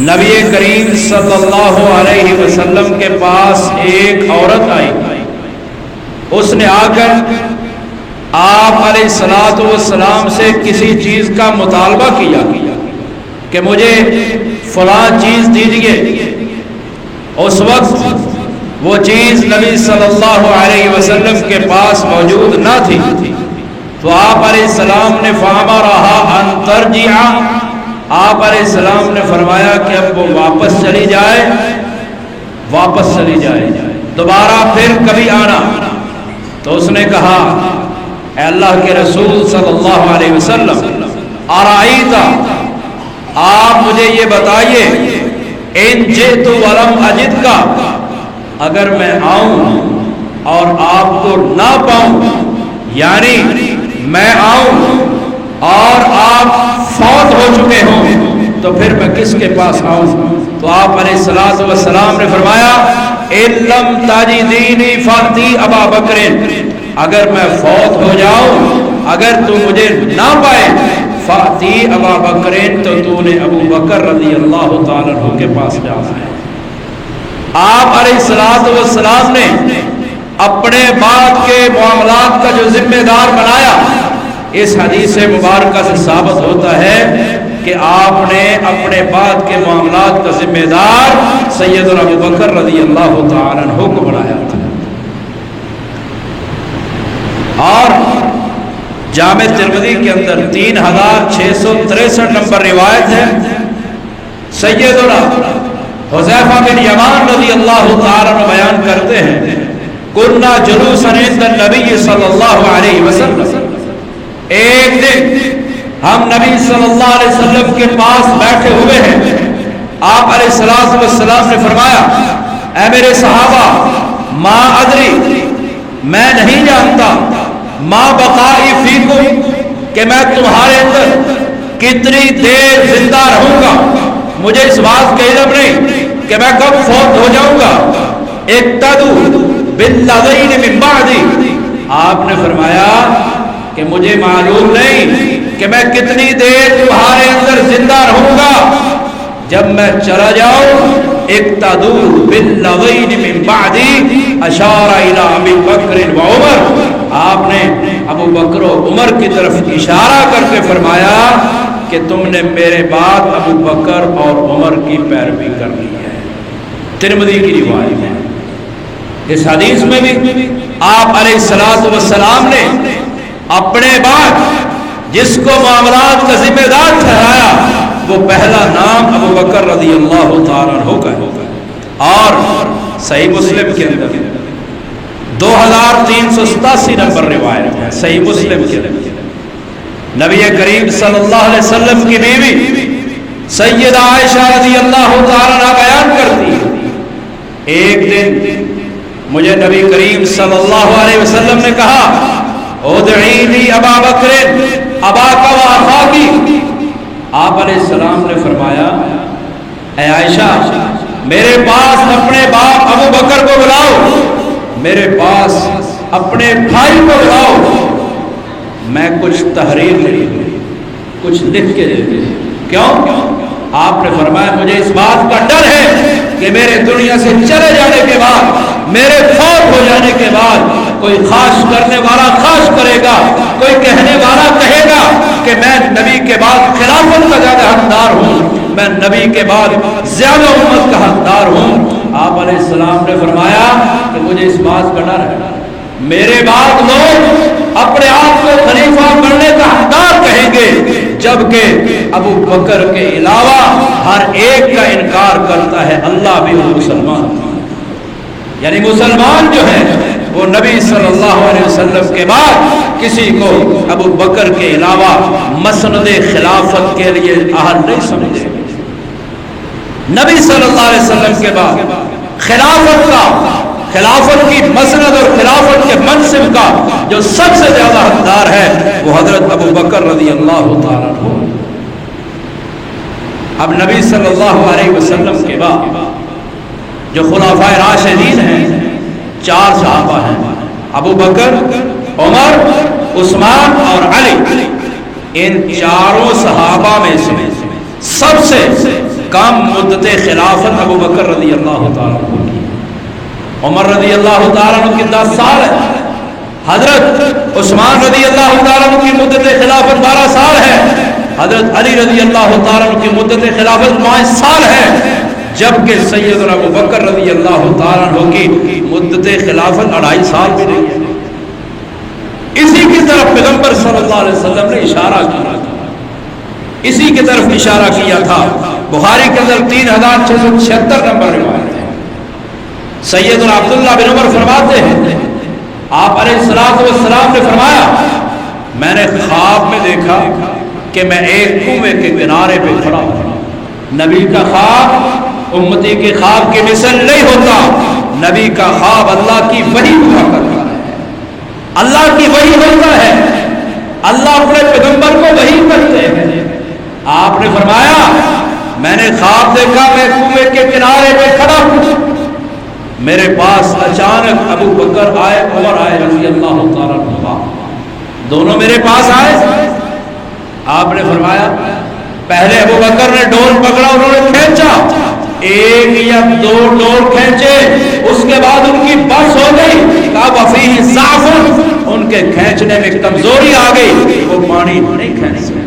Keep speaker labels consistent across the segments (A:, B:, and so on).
A: نبی کریم صلی اللہ علیہ وسلم کے پاس ایک عورت آئی. اس نے آ کر آپ علیہ الصلوۃ والسلام سے کسی چیز کا مطالبہ کیا کہ مجھے فلاں چیز دیجیے. اس وقت وہ چیز نبی صلی اللہ علیہ وسلم کے پاس موجود نہ تھی، تو آپ علیہ السلام نے فَأَمَرَهَا أَن تَرْجِعَ، آپ علیہ السلام نے فرمایا کہ اب وہ واپس چلی جائے، دوبارہ پھر کبھی آنا. تو اس نے کہا اے اللہ کے رسول صلی اللہ علیہ وسلم، ارائیت، آپ مجھے یہ بتائیے، ان جئت ولم اجدک، اگر میں آؤں اور آپ کو نہ پاؤں، یعنی میں آؤں اور آپ فوت ہو چکے ہوں، تو پھر میں کس کے پاس آؤں؟ تو آپ علیہ الصلوۃ والسلام نے فرمایا ان لم تجدینی فاتی ابا بکر، اگر میں فوت ہو جاؤں، اگر تو مجھے نہ پائے، فاتی ابا بکر، تو نے ابو بکر رضی اللہ تعالیٰ عنہ کے پاس جانا ہے. آپ علیہ الصلوۃ والسلام نے اپنے بعد کے معاملات کا جو ذمہ دار بنایا. اس حدیث مبارکہ سے ثابت ہوتا ہے کہ آپ نے اپنے بعد کے معاملات کا ذمہ دار سیدنا ابو بکر رضی اللہ تعالیٰ عنہ کو بنایا تھا. اور جامع ترمذی کے اندر 3663 نمبر روایت ہے. سیدنا حذیفہ بن یمان رضی اللہ تعالیٰ عنہ بیان کرتے ہیں کنا جلوسا عند النبی صلی اللہ علیہ وسلم، ایک دن ہم نبی صلی اللہ علیہ وسلم کے پاس بیٹھے ہوئے ہیں. آپ علیہ الصلوۃ والسلام نے فرمایا اے میرے صحابہ، ما ادری، میں نہیں جانتا، ما بقائی فیکم، کہ میں تمہارے اندر کتنی دیر زندہ رہوں گا. مجھے اس بات کا علم نہیں کہ میں کب فوت ہو جاؤں گا. اقتدوا بالذین من بعدی، آپ نے فرمایا کہ مجھے معلوم نہیں کہ میں کتنی دیر تمہارے اندر زندہ رہوں گا. جب میں چلا جاؤں، اقتدوا بالذین من بعدی، اشار الی ابی بکر و عمر، آپ نے ابو بکر و عمر کی طرف اشارہ کر کے فرمایا کہ تم نے میرے بعد ابو بکر اور عمر کی پیروی کرنی ہے. ترمذی کی روایت ہے. اس حدیث میں بھی آپ علیہ الصلوۃ والسلام نے اپنے بعد جس کو معاملات کا ذمہ دار ٹھہرایا، وہ پہلا نام ابو بکر رضی اللہ تعالیٰ عنہ کا ہے. اور صحیح مسلم کے اندر 2387 نمبر روایت ہے. صحیح مسلم کے اندر نبی کریم صلی اللہ علیہ وسلم کی بیوی سیدہ عائشہ رضی اللہ تعالیٰ عنہ بیان کرتی ہے ایک دن مجھے نبی کریم صلی اللہ علیہ وسلم نے کہا ادعی لی ابا بکر اباک و اخاکی. آپ علیہ السلام نے فرمایا اے عائشہ، میرے پاس اپنے باپ ابو بکر کو بلاؤ، میرے پاس اپنے بھائی کو بلاؤ، میں کچھ تحریر کچھ لکھ کے دیتے. کیوں؟ آپ نے فرمایا مجھے اس بات کا ڈر ہے کہ میرے دنیا سے چلے جانے کے بعد، میرے فوت ہو جانے کے بعد کوئی خواہش کرنے والا خواہش کرے گا، کوئی کہنے والا کہے گا کہ میں نبی کے بعد خلافت کا زیادہ حقدار ہوں، میں نبی کے بعد زیادہ امت کا حقدار ہوں. آپ علیہ السلام نے فرمایا کہ مجھے اس بات کا ڈر ہے میرے بعد لوگ اپنے آپ کو خلیفہ بننے کا حقدار کہیں گے، جبکہ ابو بکر کے علاوہ ہر ایک کا انکار کرتا ہے اللہ بھی مسلمان. یعنی مسلمان جو ہے وہ نبی صلی اللہ علیہ وسلم کے بعد کسی کو ابو بکر کے علاوہ مسند خلافت کے لیے اہل نہیں سمجھے. نبی صلی اللہ علیہ وسلم کے بعد خلافت کی مسند اور خلافت کے منصب کا جو سب سے زیادہ حقدار ہے وہ حضرت ابو بکر رضی اللہ تعالیٰ عنہ. اب نبی صلی اللہ علیہ وسلم کے بعد جو خلفائے راشدین ہیں 4 صحابہ ہیں، ابو بکر، عمر، عثمان اور علی. ان چاروں صحابہ میں سے سب سے کم مدت خلافت ابو بکر رضی اللہ تعالیٰ عنہ کی، عمر رضی اللہ تعالیٰ عنہ کی 10 سال ہے، حضرت عثمان رضی اللہ تعالیٰ عنہ کی مدت خلافت 12 سال ہے، حضرت علی رضی اللہ تعالیٰ عنہ کی مدت خلافت 5 سال ہے، جبکہ سیدنا ابو بکر رضی اللہ تعالیٰ عنہ کی مدت خلافت 2.5 سال بھی نہیں ہے۔ اسی کی طرف پیغمبر صلی اللہ علیہ وسلم نے اشارہ کیا تھا، اسی کی طرف اشارہ کیا تھا۔ بخاری کے اندر 3676 نمبر روایت ہے، سیدنا عبداللہ بن عمر فرماتے ہیں آپ علیہ السلام نے فرمایا میں نے خواب میں دیکھا کہ میں ایک کنویں کے کنارے پہ کھڑا ہوں۔ نبی کا خواب امتی کے خواب کی مثل نہیں ہوتا، نبی کا خواب اللہ کی وحی ہوا کرتا ہے، اللہ کی وحی ہوتا ہے، اللہ اپنے پیغمبر کو وحی کرتے ہیں۔ آپ نے فرمایا میں نے خواب دیکھا میں کنویں کے کنارے پہ کھڑا ہوں، میرے پاس اچانک ابو بکر آئے، عمر آئے رضی اللہ تعالیٰ عنہ، دونوں میرے پاس آئے۔ آپ نے فرمایا پہلے ابو بکر نے ڈور پکڑا، انہوں نے کھینچا، 1 یا 2 ڈور کھینچے، اس کے بعد ان کی بس ہو گئی، کہا وفیہ ضعف، ان کے کھینچنے میں کمزوری آ گئی، وہ پانی نہیں کھینچ سکے۔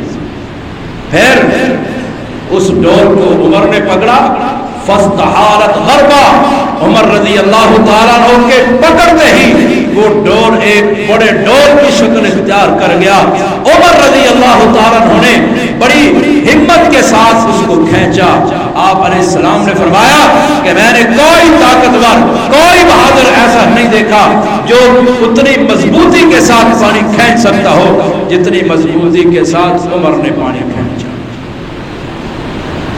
A: پھر اس ڈور کو عمر نے پکڑا، فاستحالت غربا، عمر رضی اللہ تعالیٰ عنہ کے پکڑتے ہی وہ ڈور ایک بڑے ڈور کی شکل اختیار کر گیا۔ عمر رضی اللہ تعالیٰ عنہ نے بڑی ہمت کے ساتھ اس کو کھینچا۔ آپ علیہ السلام نے فرمایا کہ میں نے کوئی طاقتور، کوئی بہادر ایسا نہیں دیکھا جو اتنی مضبوطی کے ساتھ پانی کھینچ سکتا ہو جتنی مضبوطی کے ساتھ عمر نے پانی کھینچا۔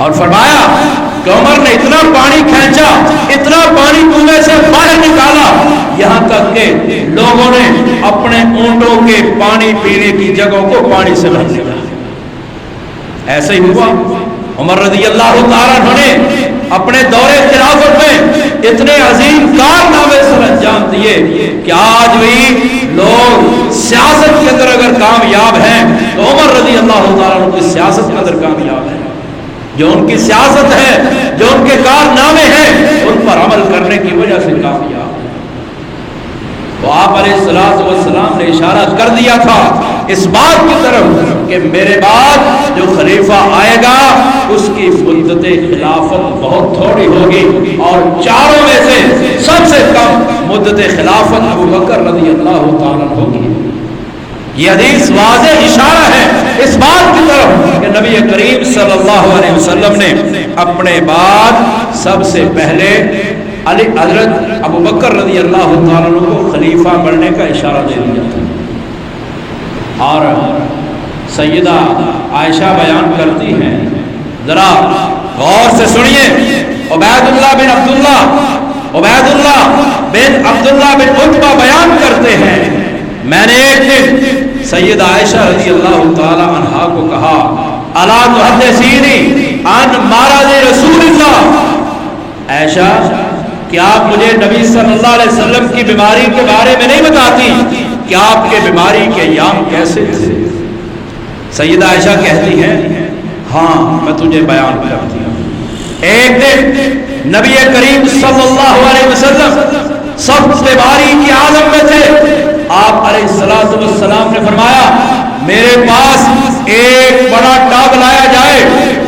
A: اور فرمایا کہ عمر نے اتنا پانی کھینچا، اتنا پانی کنویں سے باہر نکالا، یہاں تک کہ لوگوں نے اپنے اونٹوں کے پانی پینے کی جگہوں کو پانی سے بھر دیا۔ ایسے ہی ہوا، عمر رضی اللہ تعالیٰ عنہ نے اپنے دور خلافت میں اتنے عظیم کارنامے سر انجام دیے کہ آج بھی لوگ سیاست کے اندر اگر کامیاب ہیں تو عمر رضی اللہ تعالیٰ عنہ کی سیاست کے اندر کامیاب ہیں۔ جو ان کی سیاست ہے، جو ان کے کارنامے ہیں، ان پر عمل کرنے کی وجہ سے کامیاب ہے۔ تو آپ علیہ السلام نے اشارہ کر دیا تھا اس بات کی طرف کہ میرے بعد جو خلیفہ آئے گا اس کی مدت خلافت بہت تھوڑی ہوگی، اور چاروں میں سے سب سے کم مدت خلافت ابو بکر رضی اللہ تعالیٰ ہوگی۔ یہ حدیث واضح اشارہ ہے اس بات کی طرف کہ نبی کریم صلی اللہ علیہ وسلم نے اپنے بعد سب سے پہلے حضرت ابو بکر رضی اللہ تعالیٰ عنہ کو خلیفہ بننے کا اشارہ دے دیا تھا۔ اور سیدہ عائشہ بیان کرتی ہیں، ذرا غور سے سنیے، عبید اللہ بن عبداللہ بن عتبہ بیان کرتے ہیں میں نے ایک دن سیدہ عائشہ رضی اللہ تعالی عنہا کو کہا الا تحدثینی عن مرض رسول اللہ، عائشہ کیا آپ مجھے نبی صلی اللہ علیہ وسلم کی بیماری کے بارے میں نہیں بتاتی کہ آپ کے بیماری کے ایام کیسے تھے؟ سیدہ عائشہ کہتی ہیں ہاں میں تجھے بیان کرتی ہوں۔ ایک دن نبی کریم صلی اللہ علیہ وسلم سب بیماری کی عالم میں تھے، آپ علیہ السلام نے فرمایا میرے پاس ایک بڑا ٹب لایا جائے۔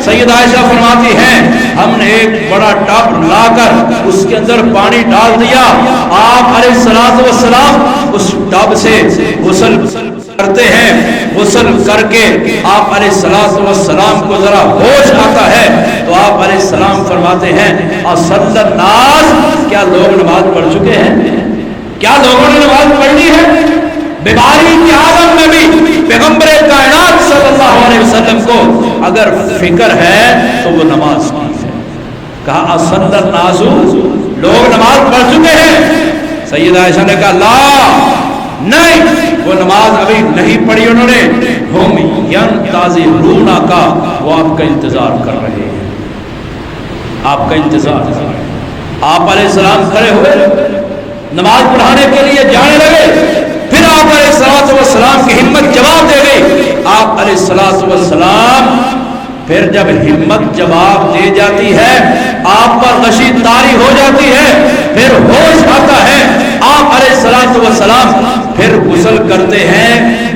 A: سیدہ عائشہ فرماتی ہیں ہم نے ایک بڑا ٹب لا کر اس کے اندر پانی ڈال دیا، آپ علیہ السلام اس ٹب سے غسل کرتے ہیں، غسل کر کے آپ علیہ السلام کو ذرا ہوش آتا ہے تو آپ علیہ السلام فرماتے ہیں اصل الناس، کیا لوگ نماز پڑھ چکے ہیں؟ کیا لوگوں نے نماز پڑھنی ہے؟ بیماری کی عالم میں بھی پیغمبر کائنات صلی اللہ علیہ وسلم کو اگر فکر ہے تو وہ نماز کی ہے۔ کہا اصل الناس، لوگ نماز پڑھ چکے ہیں؟ سیدہ عائشہ نے کہا لا، نہیں وہ نماز ابھی نہیں پڑھی انہوں نے، ہم ینتظرون کا، وہ آپ کا انتظار کر رہے ہیں، آپ کا انتظار کر رہے ہیں۔ آپ علیہ السلام کھڑے ہوئے نماز پڑھانے کے لیے جانے لگے، پھر آپ علیہ السلام کی ہمت جواب دے گئی، آپ علیہ السلام پھر جب ہمت جواب دے جاتی ہے، آپ پر غشی طاری ہو جاتی ہے، پھر ہوش آتا ہے، آپ علیہ الصلوۃ والسلام پھر غسل کرتے ہیں،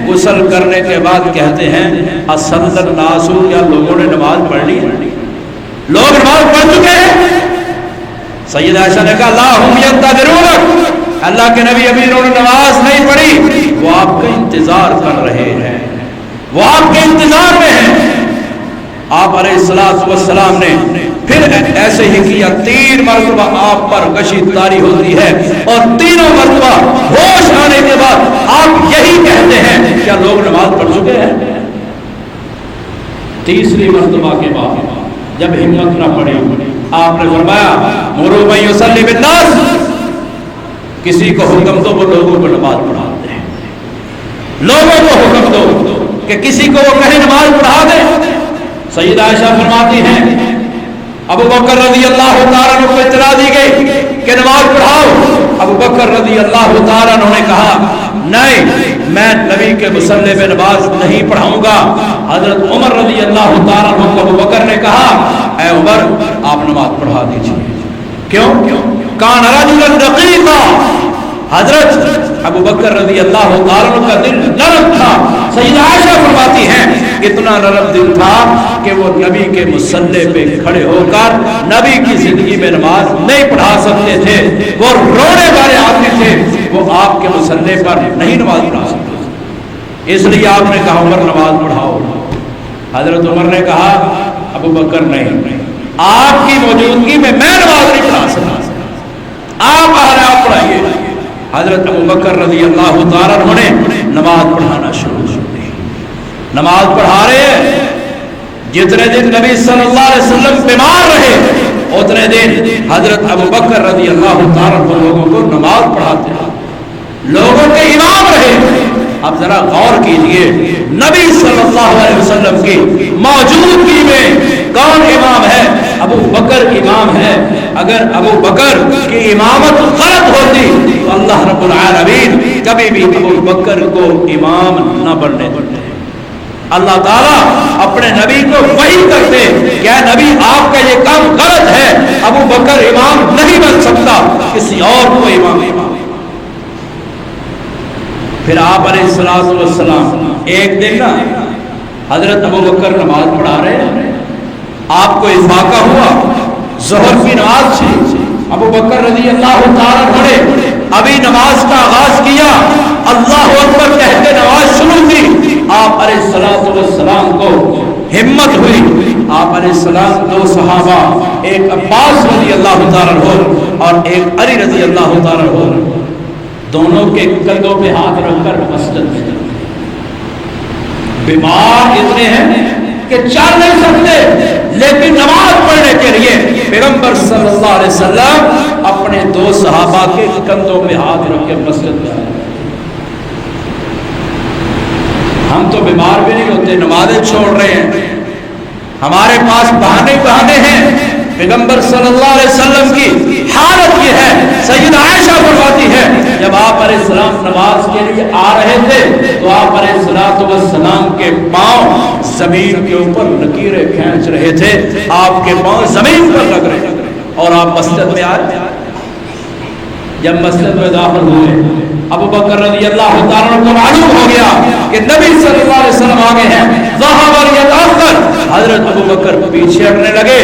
A: غسل کرنے کے بعد کہتے ہیں اصل الناس، کیا لوگوں نے نماز پڑھ لی؟ لوگ نماز پڑھ چکے ہیں؟ سیدہ عائشہ نے کہا لا هم ينتظرونک، اللہ کے نبی ابھی انہوں نے نماز نہیں پڑھی، وہ آپ کا انتظار کر رہے ہیں، وہ آپ کے انتظار میں ہیں۔ آپ علیہ الصلوۃ والسلام نے پھر ایسے ہی کیا، 3 مرتبہ آپ پر غشی طاری ہوتی ہے، اور تینوں مرتبہ ہوش آنے کے بعد آپ یہی کہتے ہیں کیا لوگ نماز پڑھ چکے ہیں؟ تیسری مرتبہ کے بعد جب ہمت نہ پڑی، آپ نے فرمایا مروا من یصلی بالناس، کسی کو حکم دو وہ لوگوں کو نماز پڑھا دے، لوگوں کو حکم دو کہ کسی کو وہ کہیں نماز پڑھا دے۔ سیدہ عائشہ فرماتی ہیں ابو بکر رضی اللہ تعالیٰ عنہ کو اطلاع دی گئی کہ نماز پڑھاؤ، ابو بکر رضی اللہ تعالیٰ عنہ نے کہا نہیں، میں نبی کے مصلی پہ نماز نہیں پڑھاؤں گا۔ حضرت عمر رضی اللہ تعالیٰ عنہ کو ابو بکر نے کہا اے عمر آپ نماز پڑھا دیجیے۔ کیوں؟ کان رجلا رقیقا، حضرت ابو بکر رضی اللہ تعالیٰ عنہ کا دل نرم تھا۔ سیدہ عائشہ فرماتی ہیں اتنا نرم دل تھا کہ وہ نبی کے مصلی پہ کھڑے ہو کر نبی کی زندگی میں نماز نہیں پڑھا سکتے تھے، وہ رونے والے آدمی تھے، وہ آپ کے مصلی پر نہیں نماز پڑھا سکتے، اس لیے آپ نے کہا عمر نماز پڑھاؤ۔ حضرت عمر نے کہا ابو بکر نہیں، آپ کی موجودگی میں نماز نہیں پڑھا سکتا، آپ پڑھائیے۔ حضرت ابو بکر رضی اللہ تعالیٰ عنہ نے نماز پڑھانا شروع کر دی، نماز پڑھا رہے ہیں۔ جتنے دن نبی صلی اللہ علیہ وسلم بیمار رہے اتنے دن حضرت ابو بکر رضی اللہ تعالیٰ عنہ لوگوں کو نماز پڑھاتے ہیں، لوگوں کے امام رہے۔ اب ذرا غور کیجئے نبی صلی اللہ علیہ وسلم کی موجودگی میں کون امام ہے؟ ابو بکر امام ہے۔ اگر ابو بکر کی امامت غلط ہوتی تو اللہ رب العالمین کبھی بھی ابو بکر کو امام نہ بننے دیتے۔ اللہ تعالیٰ اپنے نبی کو وحی کرتے کہ اے نبی آپ کا یہ کام غلط ہے، ابو بکر امام نہیں بن سکتا، کسی اور کو امام۔ پھر آپ علیہ الصلوۃ والسلام ایک دن نا حضرت ابو بکر نماز پڑھا رہے ہیں، آپ کو افاقہ ہوا، ظہر کی نماز تھی، ابو بکر رضی اللہ تعالیٰ عنہ نے ابھی نماز کا آغاز کیا، اللہ اکبر کہہ کے نماز شروع کی۔ آپ علیہ الصلوۃ والسلام کو ہمت ہوئی، آپ علیہ السلام 2 صحابہ، ایک عباس رضی اللہ تعالیٰ عنہ اور ایک علی رضی اللہ تعالیٰ عنہ، دونوں کے کندھوں پہ ہاتھ رکھ کر مسجد میں، بیمار اتنے ہیں کہ چل نہیں سکتے، لیکن نماز پڑھنے کے لیے پیغمبر صلی اللہ علیہ وسلم اپنے 2 صحابہ کے کندھوں پہ ہاتھ رکھ کے مسجد میں آئے۔ ہم تو بیمار بھی نہیں ہوتے، نمازیں چھوڑ رہے ہیں، ہمارے پاس بہانے ہیں۔ پیغمبر صلی اللہ علیہ وسلم کی حالت یہ ہے، سیدہ عائشہ فرماتی ہے جب آپ علیہ السلام نماز کے لیے آ رہے تھے تو آپ علیہ السلام کے پاؤں زمین کے اوپر لکیریں کھینچ رہے تھے، آپ کے پاؤں زمین پر لگ رہے تھے، اور آپ مسجد میں آئے۔ جب مسجد میں داخل ہوئے ابو بکر رضی اللہ تعالیٰ عنہ کو معلوم ہو گیا کہ نبی صلی اللہ علیہ وسلم آگے ہیں، ذہب یتأخر، حضرت ابو بکر پیچھے ہٹنے لگے۔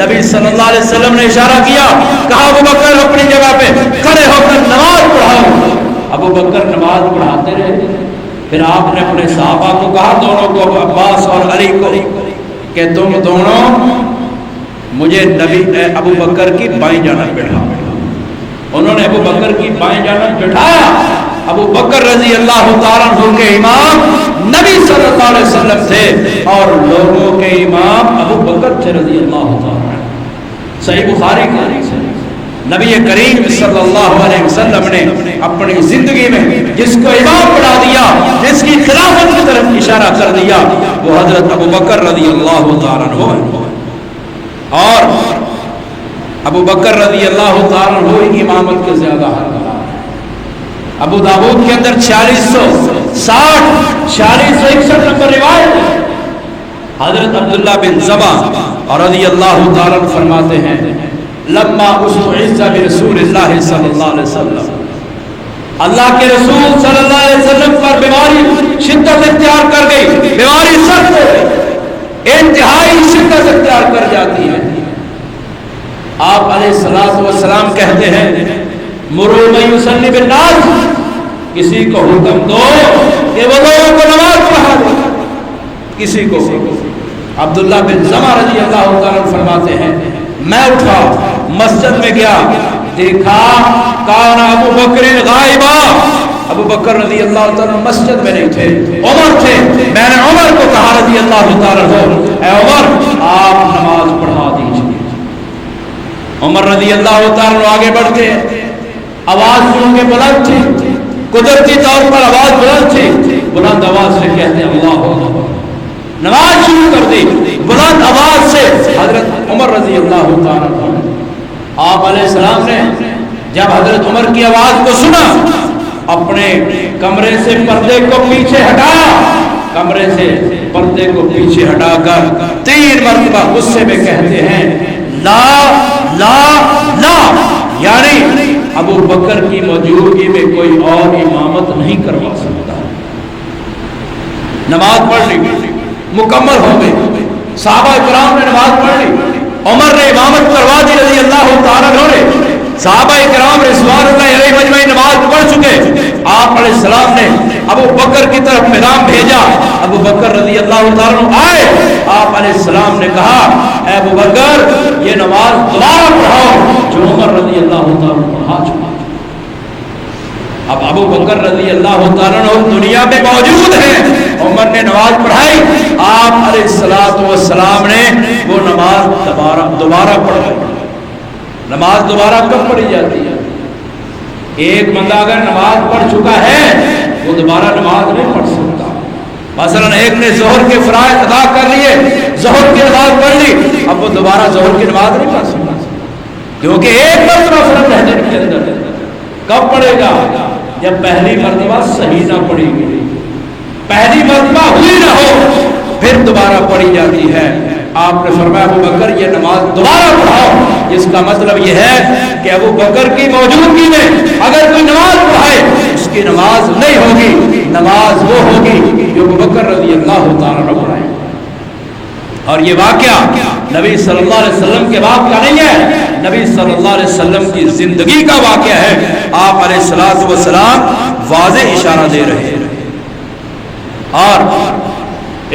A: نبی صلی اللہ علیہ وسلم نے اشارہ کیا، کہا ابو بکر اپنی جگہ پہ کھڑے ہو کر نماز پڑھاؤ۔ ابو بکر نماز پڑھاتے رہے۔ پھر آپ نے اپنے صحابہ کو کہا، دونوں کو، عباس اور علی کو، کہ تم دونوں مجھے نبی ابو بکر کی بائیں جانب بٹھاؤ۔ انہوں نے ابو بکر کی بائیں جانب بٹھایا۔ ابو بکر رضی اللہ تعالیٰ عنہ کے امام نبی صلی اللہ علیہ وسلم تھے، اور لوگوں کے امام ابو بکر تھے رضی اللہ تعالیٰ عنہ۔ صحیح بخاری کی حدیث ہے، نبی کریم صلی اللہ علیہ وسلم نے اپنی زندگی میں جس کو امام بنا دیا، جس کی خلافت کی طرف اشارہ کر دیا، وہ حضرت ابو بکر رضی اللہ تعالیٰ عنہ ہے۔ اور ابو بکر رضی اللہ تعالیٰ عنہ امامت کے زیادہ حقدار ہے۔ ابو داؤد کے اندر 4661 نمبر روایت ہے حضرت عبداللہ بن زبا اور رضی اللہ تعالیٰ عنہ فرماتے ہیں لما استعیذ برسول اللہ صلی اللہ علیہ وسلم، اللہ کے رسول صلی اللہ علیہ وسلم پر بیماری شدت اختیار کر گئی، بیماری سخت ہو گئی، انتہائی شدت اختیار کر جاتی ہے، آپ علیہ السلام کہتے ہیں مروا من یصلی بالناس، کسی کو حکم دو کہ وہ لوگوں کو نماز پڑھا دے، کسی کو۔ عبداللہ بن زمع رضی اللہ تعالیٰ فرماتے ہیں میں اٹھا مسجد میں گیا، دیکھا کان ابو بکر غائبا، ابو بکر رضی اللہ تعالیٰ مسجد میں نہیں تھے، عمر تھے، میں نے عمر کو کہا رضی اللہ تعالیٰ اے عمر آپ نماز پڑھا دیجیے۔ عمر رضی اللہ تعالیٰ آگے بڑھتے ہیں، آواز سن کے بلند تھی، قدرتی طور پر آواز بلند تھی، بلند آواز سے کہتے ہیں اللہ اکبر، نماز شروع کر دی بلند آواز سے۔ حضرت عمر رضی اللہ تعالیٰ آپ علیہ السلام نے جب حضرت عمر کی آواز کو سنا، اپنے کمرے سے پردے کو پیچھے ہٹایا، کمرے سے پردے کو پیچھے ہٹا کر 3 مرتبہ غصے میں کہتے ہیں لا لا لا، یعنی ابو بکر کی موجودگی میں کوئی اور امامت نہیں کروا سکتا۔ نماز پڑھ لی، مکمل ہو گئی، صحابہ کرام نے نماز پڑھ لی، عمر نے امامت کروا دی رضی اللہ تعالیٰ عنہ، صحابہ کرام رضوان اللہ علیہ مجمعین نماز پڑھ چکے، آپ علیہ السلام نے ابو بکر کی طرف پیغام بھیجا، ابو بکر رضی اللہ تعالیٰ عنہ آئے، آپ علیہ السلام نے کہا اے ابو بکر یہ نماز دوبارہ پڑھاؤ جو عمر رضی اللہ تعالیٰ عنہ پڑھا چکا۔ اب ابو بکر رضی اللہ تعالیٰ عنہ دنیا میں موجود ہیں، عمر نے نماز پڑھائی، آپ علیہ السلام نے وہ نماز دوبارہ پڑھائی۔ نماز دوبارہ کب پڑھی جاتی ہے؟ ایک بندہ اگر نماز پڑھ چکا ہے وہ دوبارہ نماز نہیں پڑھ سکتا۔ مثلا ایک نے ظہر کے فرائض ادا کر لیے، ظہر کی نماز پڑھ لی، اب وہ دوبارہ ظہر کی نماز نہیں پڑھ سکتا، کیونکہ ایک مرتبہ فرض ہے دن کے اندر۔ کب پڑھے گا؟ جب پہلی مرتبہ صحیح نہ پڑھی گئی، پہلی مرتبہ ہوئی نہ ہو، پھر دوبارہ پڑھی جاتی ہے۔ آپ نے فرمایا ابو بکر یہ نماز دوبارہ پڑھاؤ، جس کا مطلب یہ ہے کہ ابو بکر کی موجودگی میں اگر کوئی نماز پڑھائے اس کی نماز نہیں ہوگی، نماز وہ ہوگی جو ابو بکر رضی اللہ تعالیٰ عنہ پڑھائے۔ اور یہ واقعہ نبی صلی اللہ علیہ وسلم کے بعد کا نہیں ہے، نبی صلی اللہ علیہ وسلم کی زندگی کا واقعہ ہے۔ آپ علیہ السلام واضح اشارہ دے رہے ہیں۔ اور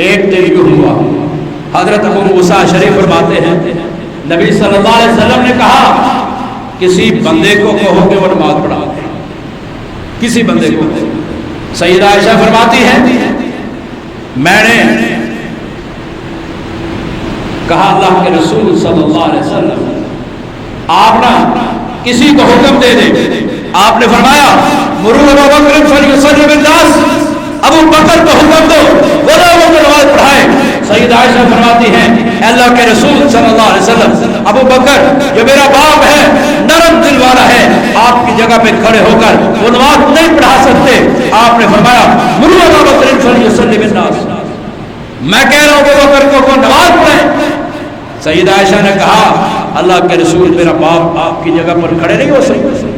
A: ایک دن یوں ہوا، حضرت ابو موسیٰ شریف فرماتے ہیں نبی صلی اللہ علیہ وسلم نے کہا کسی بندے کو کہو کہ وہ نماز پڑھا دے، کسی بندے کو۔ سیدہ عائشہ فرماتی ہیں میں نے کہا اللہ کے رسول صلی اللہ علیہ وسلم آپ نا کسی کو حکم دے دے۔ آپ نے فرمایا مروا ابا بکر فلیصلی بالناس، ابو بکر کو حکم دو وہ لوگوں کو نماز پڑھائے۔ سیدہ عائشہ فرماتی ہیں اے اللہ کے رسول صلی اللہ علیہ وسلم ابو بکر جو میرا باپ ہے، نرم دل والا ہے، آپ کی جگہ پہ کھڑے ہو کر وہ نماز نہیں پڑھا سکتے۔ آپ نے فرمایا مروا ابا بکر فلیصلی بالناس، میں کہہ رہا ہوں ابو بکر کو نماز پڑھیں۔ سیدہ عائشہ نے کہا اللہ کے رسول میرا باپ آپ کی جگہ پر کھڑے نہیں ہو سکتے،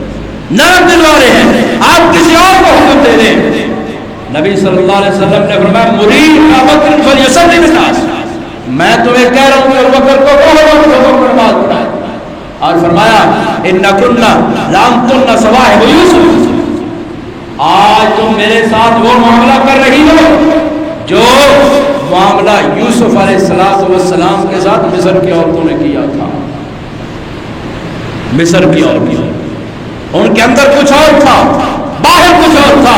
A: نرم دل والے ہیں، آپ کسی اور کو حکم دے دیں۔ نبی صلی اللہ علیہ وسلم نے فرمایا مرید ابو بکر فلیصلی بالناس، میں تمہیں کہہ رہا ہوں کہ ابو بکر کو نماز پڑھائے۔ اور فرمایا انکن لانتن صواحب یوسف، آج تم میرے ساتھ وہ معاملہ کر رہی ہو جو معاملہ یوسف علیہ السلام کے ساتھ مصر کی عورتوں نے کیا تھا۔ مصر کی عورتوں، ان کے اندر کچھ اور تھا، باہر کچھ اور تھا،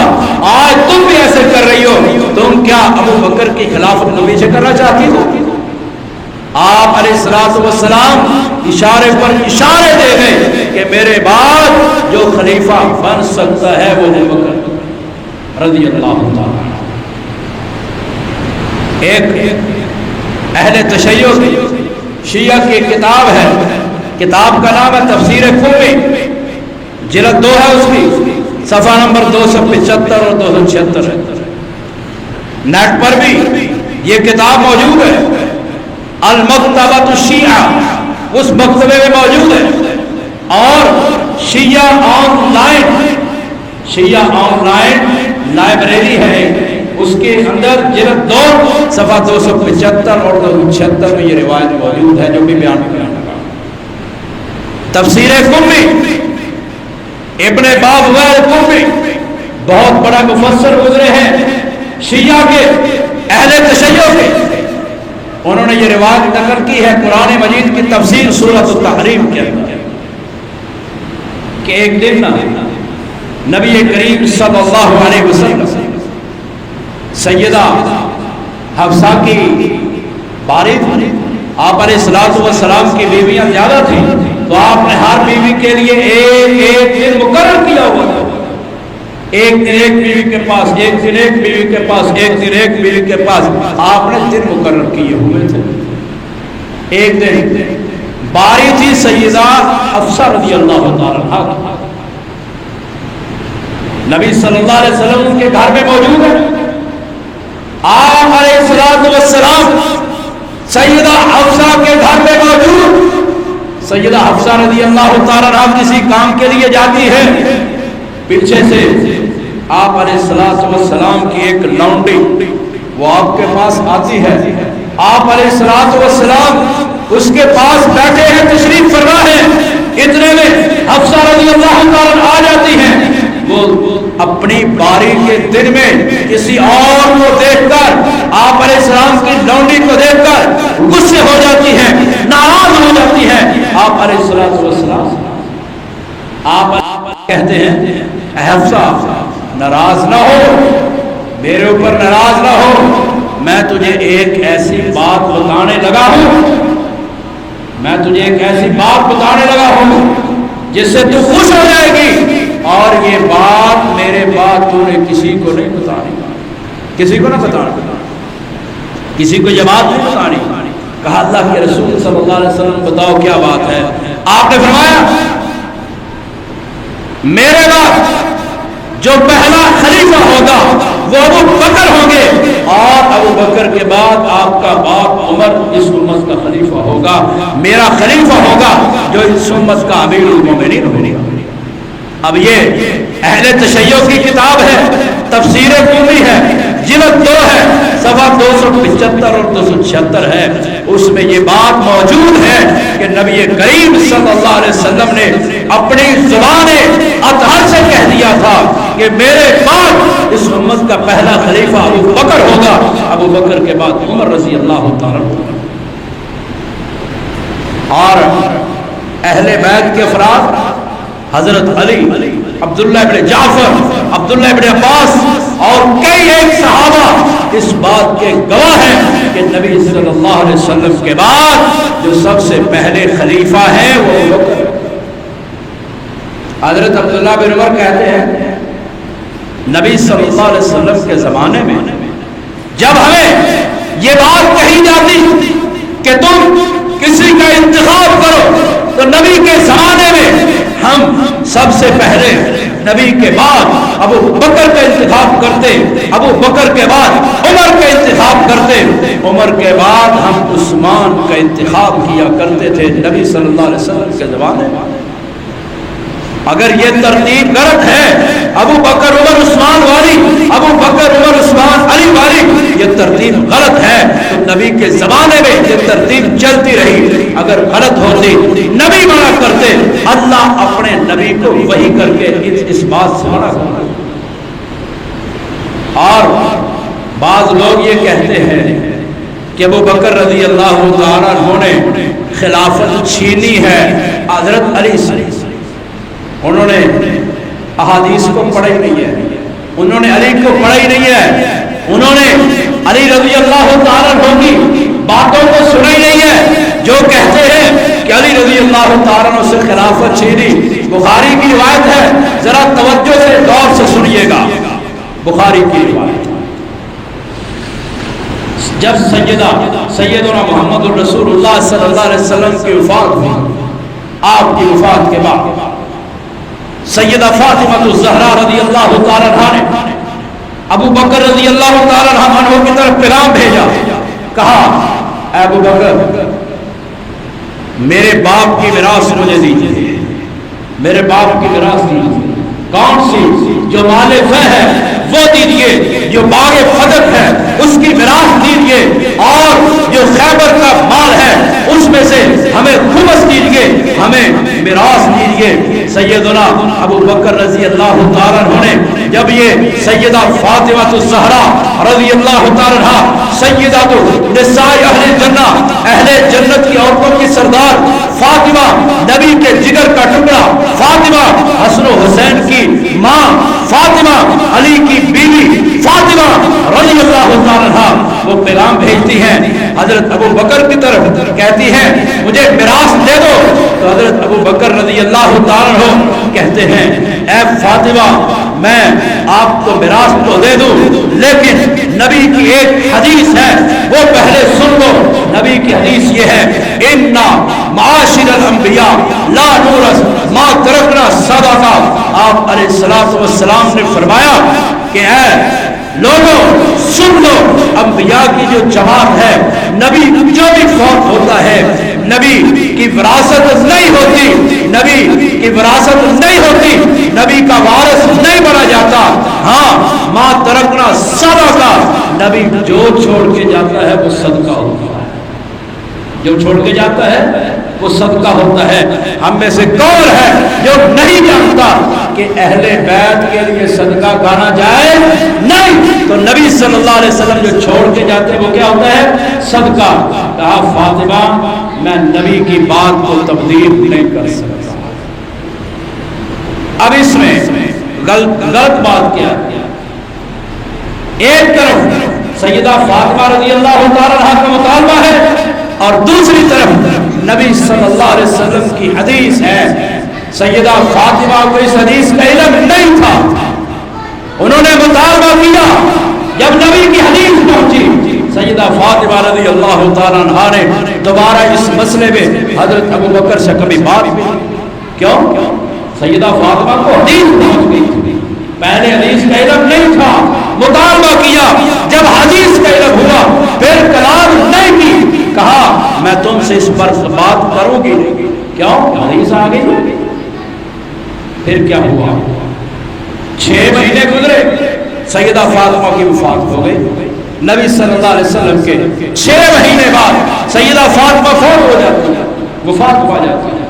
A: آج تم بھی ایسے کر رہی ہو۔ تم کیا ابو بکر کی خلافت کو پیچھے کرنا چاہتی ہو؟ آپ علیہ السلام اشارے پر اشارے دے گئے کہ میرے بعد جو خلیفہ بن سکتا ہے وہ ابو بکر رضی اللہ تعالیٰ۔ ایک اہل تشیع شیعہ کی کتاب ہے، کتاب کا نام ہے تفسیر قرطبی، جلد 2 ہے اس کی، صفحہ نمبر 275 اور 276 ہے۔ نیٹ پر بھی یہ کتاب موجود ہے، المکتبۃ الشیعہ، اس مکتبے میں موجود ہے، اور شیعہ آن لائن لائبریری ہے، اس کے اندر جلد 2 صفحہ 275 اور 276 میں یہ روایت موجود ہے جو بھی بیان کرنا لگا۔ تفسیر قرطبی، ابن بابویل قرطبی بہت بڑا مفسر گزرے ہیں شیعہ کے، اہل تشیع کے، انہوں نے یہ روایت نقل کی ہے قرآن مجید کی تفسیر سورۃ التحریم کے اندر کہ ایک دن نبی کریم صلی اللہ علیہ وسلم سیدہ حفصہ کی باری تھی، آپ علیہ السلام کی بیویاں زیادہ تھیں، تو آپ نے ہر بیوی کے لیے ایک دن مقرر کیا ہوا تھا، ایک دن ایک بیوی کے پاس، ایک دن ایک بیوی کے پاس، ایک دن ایک بیوی کے پاس، آپ نے دن مقرر کیے ہوئے تھے۔ ایک دن باری تھی سیدہ حفصہ رضی اللہ تعالی عنہا، نبی صلی اللہ علیہ وسلم ان کے گھر میں موجود ہے، آپ علیہ السلام سیدہ حفصہ کے گھر میں موجود، سیدہ حفصہ رضی اللہ تعالی عنہا کسی کام کے لیے جاتی ہے، پیچھے سے آپ علیہ السلام کی ایک لونڈی وہ آپ کے پاس آتی ہے، آپ علیہ السلام اس کے پاس بیٹھے ہیں، تشریف فرما ہے، اتنے میں حفصہ رضی اللہ تعالی عنہا آ جاتی ہیں، وہ اپنی باری کے دن میں کسی اور کو دیکھ کر، آپ علیہ السلام کی لونڈی کو دیکھ کر غصے ہو جاتی ہیں، ناراض ہو جاتی ہیں۔ آپ علیہ السلام آپ کہتے ہیں اے حفصہ ناراض نہ ہو، میرے اوپر ناراض نہ ہو، میں تجھے ایک ایسی بات بتانے لگا ہوں، میں تجھے ایک ایسی بات بتانے لگا ہوں جس سے تو خوش ہو جائے گی، اور یہ بات میرے بعد تو نے کسی کو نہیں بتانی، کسی کو نہ بتانا، کسی کو یہ بات نہیں بتانی۔ کہا اللہ کے رسول صلی اللہ علیہ وسلم بتاؤ کیا بات ہے؟ آپ نے فرمایا میرے بعد جو پہلا خلیفہ ہوگا وہ ابو بکر ہوں گے، اور ابو بکر کے بعد آپ کا باپ عمر اس امت کا خلیفہ ہوگا، میرا خلیفہ ہوگا جو اس امت کا امیر المومنین ہوگا۔ اب یہ اہل تشیع کی کتاب ہے، تفسیر قرطبی ہے، جلد 2 ہے، صفحہ 275 اور 276 ہے، اس میں یہ بات موجود ہے کہ نبی کریم صلی اللہ علیہ وسلم نے اپنی زبان اطہر سے کہہ دیا تھا کہ میرے بعد اس امت کا پہلا خلیفہ ابو بکر ہوگا، ابو بکر کے بعد عمر رضی اللہ تعالیٰ عنہ، اور اہل بیت کے افراد حضرت علی، عبداللہ ابن جعفر، عبداللہ ابن عباس اور کئی ایک صحابہ اس بات کے گواہ ہیں کہ نبی صلی اللہ علیہ وسلم کے بعد جو سب سے پہلے خلیفہ ہیں وہ ابو بکر۔ حضرت عبداللہ بن عمر کہتے ہیں نبی صلی اللہ علیہ وسلم کے زمانے میں جب ہمیں یہ بات کہی جاتی کہ تم کسی کا انتخاب کرو تو نبی کے زمانے میں ہم سب سے پہلے نبی کے بعد ابو بکر کا انتخاب کرتے، ابو بکر کے بعد عمر کا انتخاب کرتے، عمر کے بعد ہم عثمان کا انتخاب کیا کرتے تھے نبی صلی اللہ علیہ وسلم کے زمانے میں۔ اگر یہ ترتیب غلط ہے، ابو بکر عمر عثمان والی، ابو بکر عمر عثمان علی والی، یہ ترتیب غلط ہے تو نبی کے زمانے میں یہ ترتیب چلتی رہی، اگر غلط ہوتی نبی منع کرتے، اللہ اپنے نبی کو وحی کر کے اس بات سے منع کرتا۔ اور بعض لوگ یہ کہتے ہیں کہ ابو بکر رضی اللہ تعالیٰ عنہ نے خلافت چھینی ہے حضرت علی سے، انہوں نے احادیث کو پڑھا ہی نہیں ہے، انہوں نے علی کو پڑھا ہی نہیں ہے، انہوں نے علی رضی اللہ تعالیٰ عنہ کی باتوں کو سنا ہی نہیں ہے جو کہتے ہیں کہ علی رضی اللہ تعالیٰ عنہ سے خلافت چھینی۔ بخاری کی روایت ہے، ذرا توجہ سے غور سے سنیے گا، بخاری کی روایت جب سیدنا محمد الرسول اللہ صلی اللہ علیہ وسلم کی وفات ہوئی، آپ کی وفات کے بعد سیدہ فاطمہ الزہرا رضی اللہ تعالیٰ عنہ نے ابو بکر رضی اللہ تعالیٰ عنہ کی طرف پیغام بھیجا کہا اے ابو بکر میرے باپ کی میراث مجھے دیجیے، میرے باپ کی میراث دیجیے۔ کون سی؟ جو مال فہ ہے وہ دیجیے، جو باغ فتح ہے اس کی میراث دیجیے، اور جو خیبر کا مال ہے اس میں سے ہمیں خمس دیجیے، ہمیں میراث دیجیے۔ سیدنا ابو بکر رضی اللہ تعالیٰ عنہ نے جب یہ سیدہ فاطمہ الزہرا رضی اللہ تعالیٰ عنہ سیدہ نساء اہل جنہ، اہل جنت کی عورتوں کی سردار فاطمہ، نبی کے جگر کا ٹکڑا فاطمہ، حسن و حسین کی ماں فاطمہ، علی کی بیوی فاطمہ رضی اللہ تعالیٰ عنہ وہ پیغام بھیجتی ہیں حضرت ابو بکر کی طرف، کہتی ہیں مجھے میراث دے دو۔ تو حضرت ابو بکر رضی اللہ تعالیٰ عنہ کہتے ہیں اے فاطمہ میں آپ کو میراث تو دے دوں، لیکن نبی کی ایک حدیث ہے وہ پہلے سن لو۔ نبی کی حدیث یہ ہے اِنَّا معاشر الانبیاء لا نورث ما ترکنا صدقہ۔ آپ علیہ السلام نے فرمایا کہ اے لوگوں سن لو، انبیاء کی جو جماعت ہے، نبی جو بھی فوت ہوتا ہے نبی کی وراثت نہیں ہوتی، نبی کی وراثت نہیں ہوتی، نبی کا وارث نہیں بنا جاتا۔ ہاں ما ترکنا صدقہ، نبی جو چھوڑ کے جاتا ہے وہ صدقہ ہوتا ہے، جو چھوڑ کے جاتا ہے وہ صدقہ ہوتا ہے۔ ہم میں سے کون ہے جو نہیں جانتا کہ اہل بیت کے لیے صدقہ گانا جائے نہیں؟ تو نبی صلی اللہ علیہ وسلم جو چھوڑ کے جاتے ہیں وہ کیا ہوتا ہے؟ صدقہ۔ کہا فاطمہ میں نبی کی بات کو تبدیل نہیں کر سکتا۔ اب اس میں غلط بات کیا؟ ایک طرف سیدہ فاطمہ رضی اللہ تعالیٰ عنہا کا مطالبہ ہے، اور دوسری طرف نبی صلی اللہ علیہ وسلم کی حدیث ہے۔ سیدہ فاطمہ کو اس حدیث کا علم نہیں تھا، انہوں نے مطالبہ کیا۔ جب نبی کی حدیث پہنچی سیدہ فاطمہ رضی اللہ تعالیٰ عنہا نے دوبارہ اس مسئلے میں حضرت ابو بکر سے کبھی بات بھی کیوں؟ سیدہ فاطمہ کو حدیث پہنچ گئی تھی، پہلے حدیث کا علم نہیں تھا، مطالبہ کیا، جب حدیث کا علم ہوا پھر کلام نہیں کی، کہا میں تم سے اس پر بات کروں گی نہیں۔ کیوں؟ حدیث آ گئی۔ پھر کیا ہوا؟ 6 مہینے گزرے، سیدہ فاطمہ کی وفات ہو گئی۔ نبی صلی اللہ علیہ وسلم کے 6 مہینے بعد سیدہ فاطمہ فوت ہو جاتی ہے، وفات ہو جاتی ہے۔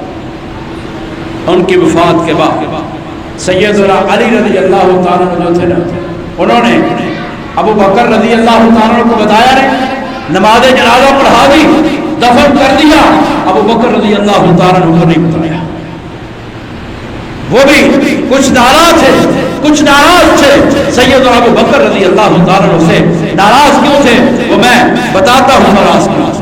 A: ان کی وفات کے بعد سیدنا علی رضی اللہ تعالیٰ عنہ جو تھے نا، انہوں نے ابو بکر رضی اللہ تعالیٰ عنہ کو بتایا نہیں، نماز جنازہ پڑھا دی، دفن کر دیا۔ ابو بکر رضی اللہ تعالیٰ عنہ کو نہیں بتایا، وہ بھی کچھ ناراض تھے۔ سیدنا ابو بکر رضی اللہ تعالیٰ عنہ سے ناراض کیوں تھے وہ میں بتاتا ہوں۔ ناراض کیوں؟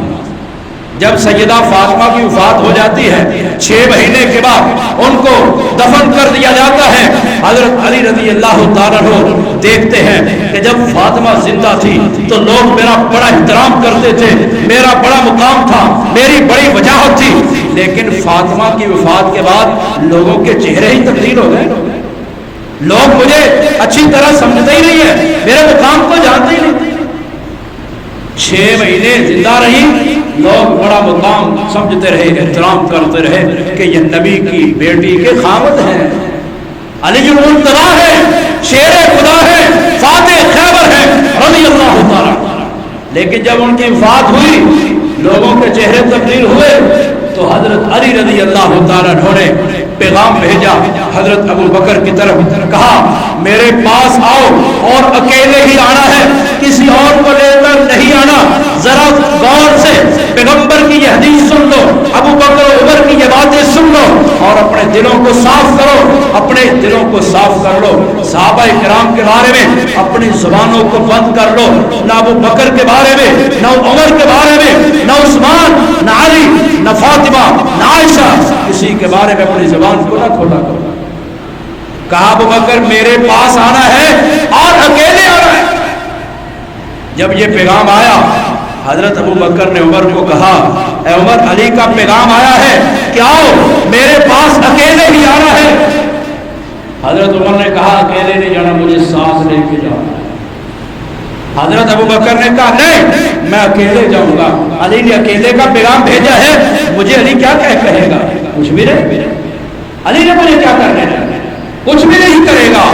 A: جب سیدہ فاطمہ کی وفات ہو جاتی ہے 6 مہینے کے بعد ان کو دفن کر دیا جاتا ہے۔ حضرت علی رضی اللہ تعالیٰ عنہ دیکھتے ہیں کہ جب فاطمہ زندہ تھی تو لوگ میرا بڑا احترام کرتے تھے، میرا بڑا مقام تھا، میری بڑی وجاہت تھی، لیکن فاطمہ کی وفات کے بعد لوگوں کے چہرے ہی تبدیل ہو گئے، لوگ مجھے اچھی طرح سمجھتے ہی نہیں ہیں، میرے مقام کو جانتے ہی نہیں۔ 6 مہینے زندہ رہی، لوگ بڑا مقام سمجھتے رہے، احترام کرتے رہے کہ یہ نبی کی بیٹی کے خاوند ہیں، علی المرتضیٰ ہے، شیر خدا ہے، فاتح خیبر ہے رضی اللہ تعالیٰ۔ لیکن جب ان کی وفات ہوئی لوگوں کے چہرے تبدیل ہوئے تو حضرت علی رضی اللہ تعالیٰ عنہ نے پیغام بھیجا حضرت ابو بکر کی طرف، کہا میرے پاس آؤ اور اکیلے ہی آنا ہے، کسی اور کو لے کر نہیں آنا۔ ذرا غور سے پیغمبر کی یہ حدیث سن لو، ابو بکر و عمر کی یہ باتیں سن لو اور اپنے دلوں کو صاف کرو، اپنے دلوں کو صاف کر لو۔ صحابہ کرام کے بارے میں اپنی زبانوں کو بند کر لو، نہ ابو بکر کے بارے میں، نہ عمر کے بارے میں، نہ عثمان، نہ علی، نہ فاطمہ، نہ عائشہ، کسی کے بارے میں اپنی زبان کو نہ کھولا کرو۔ کہا ابو بکر میرے پاس آنا ہے اور اکیلے آنا ہے۔ جب یہ پیغام آیا حضرت ابو بکر نے عمر کو کہا اے عمر علی کا پیغام آیا ہے کہ آؤ میرے پاس اکیلے ہی آنا ہے۔ حضرت عمر نے کہا اکیلے نہیں جانا، مجھے ساتھ لے کے جانا ہے۔ حضرت ابو بکر نے کہا نہیں میں اکیلے جاؤں گا. علی نے اکیلے کا پیغام بھیجا ہے, مجھے علی کیا کہے گا؟ کچھ بھی نہیں. علی نے مجھے کیا کرنے ہے؟ کچھ بھی نہیں کرے گا.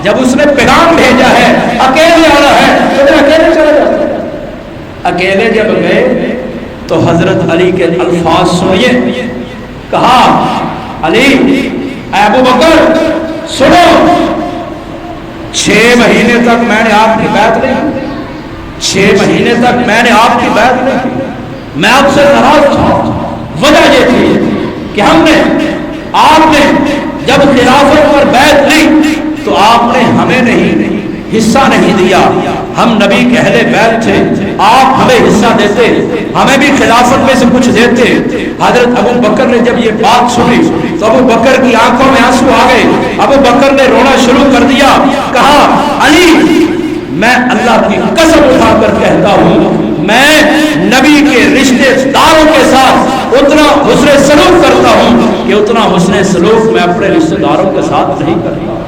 A: جب اس نے پیغام بھیجا ہے اکیلے آنا ہے تو میں اکیلے چلا جاتا. اکیلے جب گئے تو حضرت علی کے الفاظ سنیے. کہا علی اے ابو بکر سنو, 6 مہینے تک میں نے آپ کی بیعت نہیں کی. 6 مہینے تک میں نے آپ کی بیعت نہیں کی. میں آپ سے ناراض تھا. وجہ یہ تھی کہ ہم نے آپ نے جب خلافت پر بیعت لی تو آپ نے ہمیں نہیں حصہ نہیں دیا. ہم نبی کے اہل بیت تھے, آپ ہمیں حصہ دیتے, ہمیں بھی خلافت میں سے کچھ دیتے. حضرت ابو بکر نے جب یہ بات سنی تو ابو بکر کی آنکھوں میں آنسو آ گئے. ابو بکر نے رونا شروع کر دیا. کہا علی میں اللہ کی قسم اٹھا کر کہتا ہوں میں نبی کے رشتے داروں کے ساتھ اتنا حسن سلوک کرتا ہوں کہ اتنا حسن سلوک میں اپنے رشتے داروں کے ساتھ نہیں کرتا.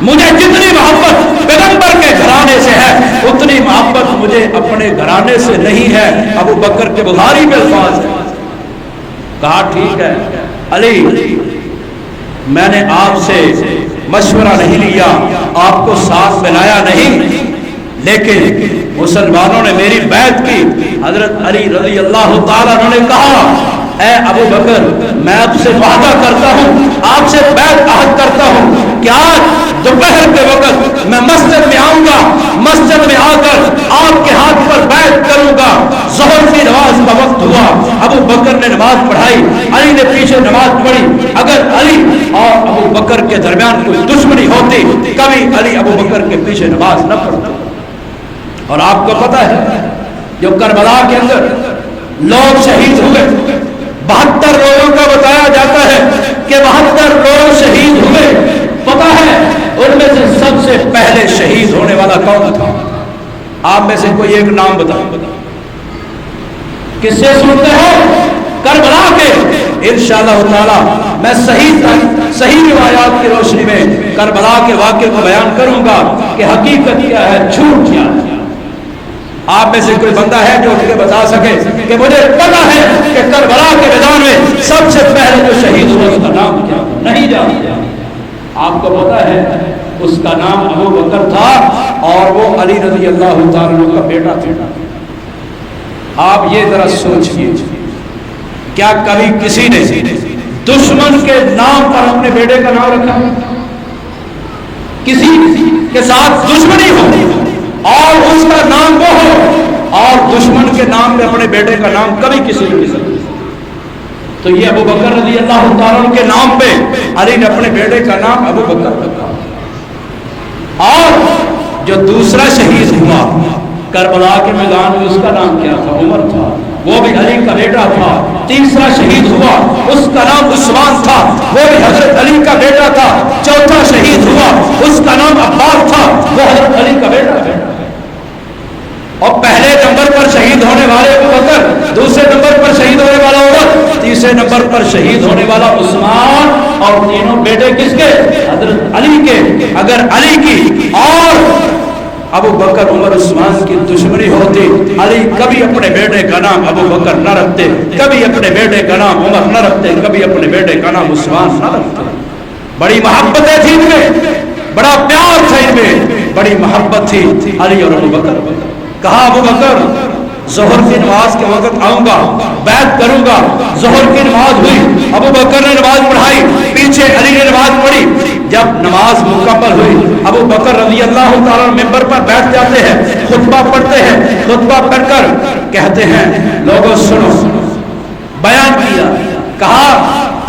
A: مجھے جتنی محبت پیغمبر کے گھرانے سے ہے اتنی محبت مجھے اپنے گھرانے سے نہیں ہے. ابو بکر کے بخاری میں الفاظ ہے. کہا ٹھیک ہے علی میں نے آپ سے مشورہ نہیں لیا, آپ کو ساتھ ملایا نہیں, لیکن مسلمانوں نے میری بیعت کی. حضرت علی رضی اللہ تعالیٰ عنہ نے کہا اے ابو بکر میں آپ سے وعدہ کرتا ہوں, آپ سے بیعت عہد کرتا ہوں کہ آج دوپہر کے وقت میں مسجد میں آؤں گا, مسجد میں آ کر آپ کے ہاتھ پر بیعت کروں گا. ظہر کی نماز کا وقت ہوا, ابو بکر نے نماز پڑھائی, علی نے پیچھے نماز پڑھی. اگر علی اور ابو بکر کے درمیان کوئی دشمنی ہوتی کبھی علی ابو بکر کے پیچھے نماز نہ پڑھتا. اور آپ کو پتہ ہے جو کربلا کے اندر لوگ شہید ہوئے, 72 لوگوں کا بتایا جاتا ہے کہ 72 لوگ شہید ہوئے. پتہ ہے ان میں سے سب سے پہلے شہید ہونے والا کون تھا؟ آپ میں سے کوئی ایک نام بتاؤ. کس سے سنتے ہو؟ کربلا کے. انشاءاللہ تعالی میں صحیح روایات کی روشنی میں کربلا کے واقعے کو بیان کروں گا کہ حقیقت کیا ہے, جھوٹ کیا ہے. آپ میں سے کوئی بندہ ہے جو اٹھ کے بتا سکے کہ مجھے پتا ہے کہ کربلا کے میدان میں سب سے پہلے جو شہید ہوا اس کا نام کیا؟ نہیں جانتے. آپ کو پتا ہے اس کا نام ابو بکر تھا اور وہ علی رضی اللہ تعالیٰ عنہ کا بیٹا تھا. آپ یہ ذرا سوچئے کیا کبھی کسی نے دشمن کے نام پر اپنے بیٹے کا نام رکھا؟ کسی کے ساتھ دشمنی ہو اور اس کا نام وہ ہو اور دشمن کے نام پہ اپنے بیٹے کا نام کبھی کسی نے نہیں رکھا. تو یہ ابو بکر رضی اللہ تعالیٰ کے نام پہ علی نے اپنے بیٹے کا نام ابو بکر رکھا. اور جو دوسرا شہید ہوا کربلا کے میدان میں اس کا نام کیا تھا؟ عمر تھا, وہ بھی علی کا بیٹا تھا. تیسرا شہید ہوا اس کا نام عثمان تھا, وہ بھی حضرت علی کا بیٹا تھا. چوتھا شہید ہوا اس کا نام عباس تھا, وہ حضرت علی کا بیٹا تھا. اور پہلے نمبر پر شہید ہونے والے ابو بکر, دوسرے نمبر پر شہید ہونے والا عمر, تیسرے نمبر پر شہید ہونے والا عثمان. اور تینوں بیٹے کس کے؟ حضرت علی کے. اگر علی کی اور ابو بکر عمر عثمان کی دشمنی ہوتی علی کبھی اپنے بیٹے کا نام ابو بکر نہ رکھتے, کبھی اپنے بیٹے کا نام عمر نہ رکھتے, کبھی اپنے بیٹے کا نام عثمان نہ رکھتے. بڑی محبتیں تھیں ان میں, بڑا پیار تھا ان میں, بڑی محبت تھی علی اور ابو بکر. کہا ابو بکر ظہر کی نماز کے وقت آؤں گا, بیعت کروں گا. ظہر کی نماز ہوئی, ابو بکر نے نماز پڑھائی, پیچھے علی نے نماز پڑھی. جب نماز مکمل ہوئی ابو بکر رضی اللہ تعالیٰ ممبر پر بیٹھ جاتے ہیں, خطبہ پڑھتے ہیں. خطبہ پڑھ کر کہتے ہیں لوگوں سنو. بیان کیا, کہا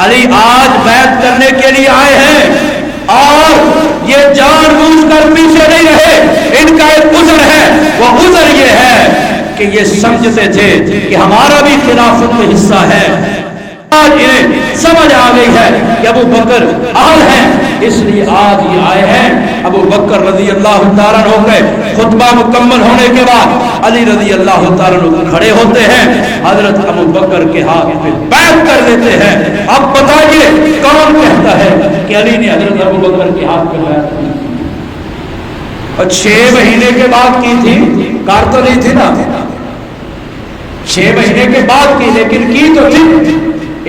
A: علی آج بیعت کرنے کے لیے آئے ہیں اور یہ جان بوجھ کر پیچھے نہیں رہے. ان کا ایک عذر ہے, وہ عذر یہ ہے کہ یہ سمجھتے تھے کہ ہمارا بھی خلافت میں حصہ ہے. آج انہیں سمجھ آ گئی ہے کہ ابو بکر اہل ہیں, اس لیے آج یہ آئے ہیں. ابو بکر رضی اللہ تعالیٰ ہو گئے. خطبہ مکمل ہونے کے بعد علی رضی اللہ تعالیٰ کھڑے ہوتے ہیں, حضرت ابو بکر کے ہاتھ پہ بیعت کر لیتے ہیں. اب بتائیے کون کہتا ہے کہ علی نے حضرت ابو بکر کے ہاتھ پہ بیعت کی؟ اور 6 مہینے کے بعد کی تھی، کار تو نہیں تھی نا، 6 مہینے کے بعد کی، لیکن کی تو تھی۔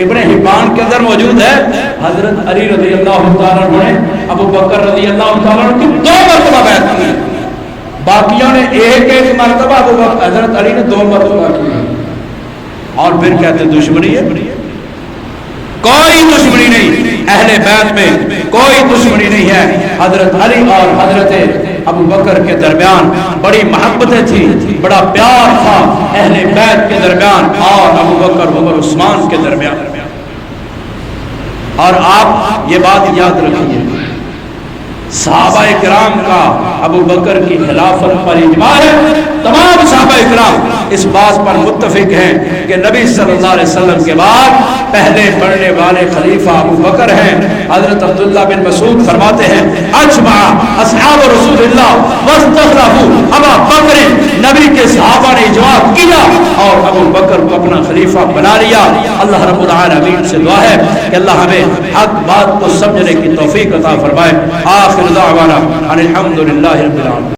A: ابن حبان کے اندر موجود ہے حضرت علی رضی اللہ تعالیٰ عنہ نے ابو بکر رضی اللہ تعالیٰ عنہ کی 2 مرتبہ بیعت کی، باقیوں نے ایک مرتبہ، ابو بکر حضرت علی نے 2 مرتبہ کی، اور پھر کہتے دشمنی ہے۔ کوئی دشمنی نہیں، اہل بیت میں کوئی دشمنی نہیں ہے۔ حضرت علی اور حضرت ابو بکر کے درمیان بڑی محبتیں تھی، بڑا پیار تھا اہل بیت کے درمیان اور ابو بکر عمر عثمان کے درمیان۔ اور آپ یہ بات یاد رکھیے، صحابہ کرام کا ابو بکر کی خلافت پر اجماع ہے، تمام صحابہ کرام اس بات پر متفق ہیں کہ نبی صلی اللہ علیہ وسلم کے بعد پہلے بڑھنے والے خلیفہ ابو بکر ہیں۔ حضرت عبداللہ بن مسعود فرماتے ہیں اجمع اصحاب رسول اللہ واستخلفوا ابا بکر، نبی کے صحابہ نے اجماع کیا اور ابو بکر کو اپنا خلیفہ بنا لیا۔ اللہ رب العالمین سے دعا ہے کہ اللہ ہمیں حق بات کو سمجھنے کی توفیق عطا فرمائے۔ آخر دعوانا ان الحمد للہ رب العالمین۔